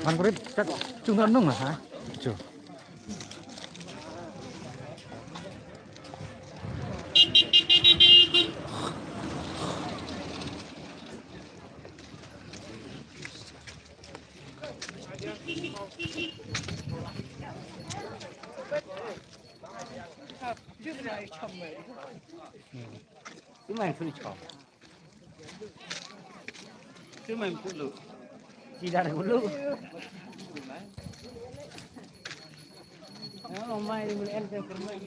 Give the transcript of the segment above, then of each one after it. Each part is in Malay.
Anh có biết chắc trung tâm đúng hả? Chưa. Cái mày phải chọn. Cái mày phải lựa. Chỉ ra được một lựa. Nó mai đi mình ăn cho cái thôi.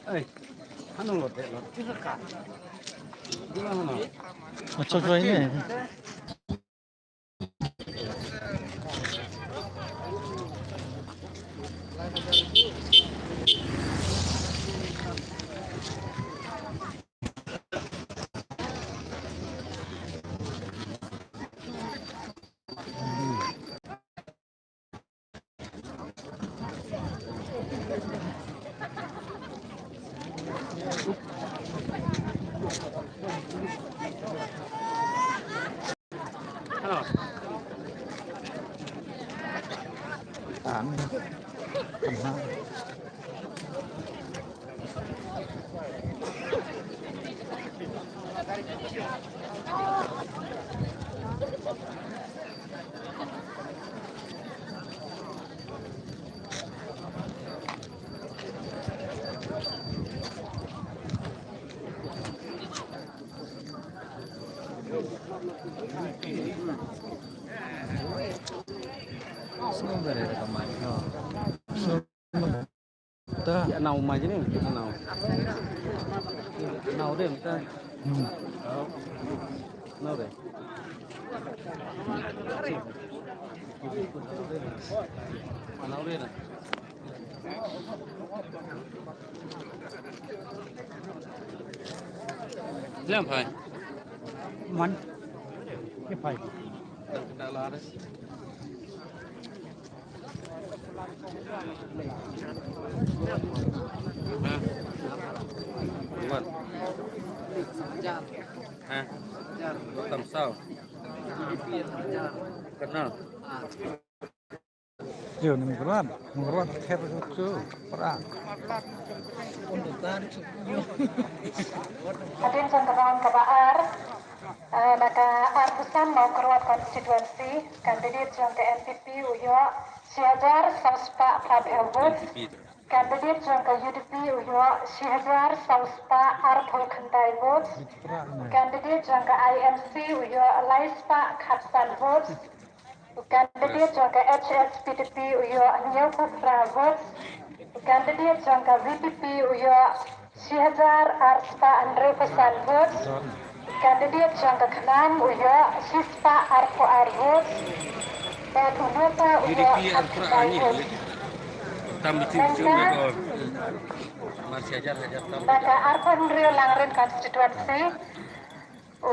Ê, hắn không lột đấy, lột cái rất cả. Đúng không nào? Cho chơi này. Tán. Semua dari rekaman. Dạ nào mà chứ này, nào. Nào đây người ta. Nào đây. Nào đây này. Làm phải. Mắn. Cái phải. Đã lá đấy. Vâng. Ha. Tầm sao? Kenal. Yo, menggerak kayak itu, perang. Hadirin jangkauan KPR, maka Arbusan mau keruat konstituensi kandidat jangka NPP Uyo Syajar Sauspa Prabhawut, kandidat jangka UDP Uyo Syajar Sauspa Arthur Kentai Votes, kandidat jangka INC Uyo Laispa Kapsan Votes, kandidat jangka HSPDP Uyo Nyaupu Votes, kandidat jangka VPP Uyo Syajar Arspa Andre Pesan Votes, kandidat jangka ke-6 Uyo Sispa Arpo Votes, dan Unota Uyo Kapsan Votes. Maka Arpan Rio Langren konstituensi,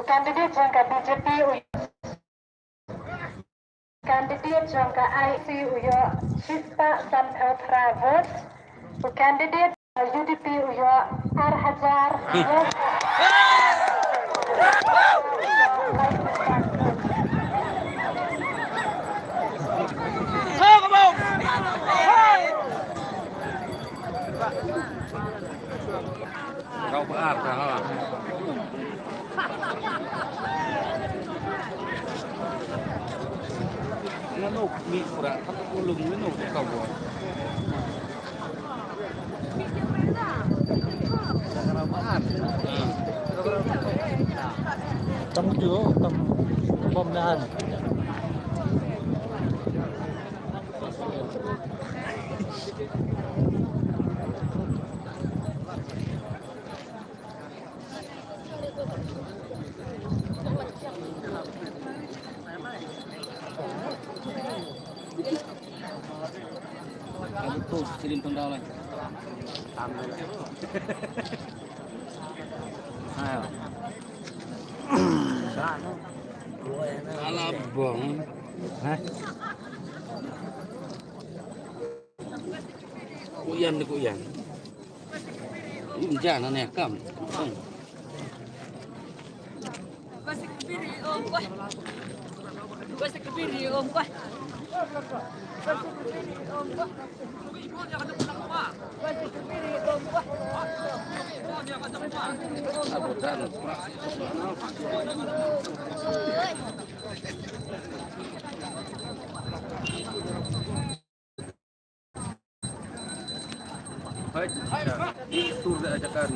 kandidat jangka BJP Uyo, kandidat jangka IC Uyo Sispa San Votes, kandidat UDP Uyo Arhajar Votes. nuk mi pura tak ulung nuk kau buat. Keramaan. Tâm chứa, tâm bom đan. Tuh, silin tunggal lah. Ayo. Alah bang. Hah? Kuyan deh kuyan. Ini jangan nekam. Basta kebiri om kuah. Basta kebiri om kuah. Basta kebiri om kuah. Basta kebiri om kuah. Abu dan. Hai, tur dah ajakan.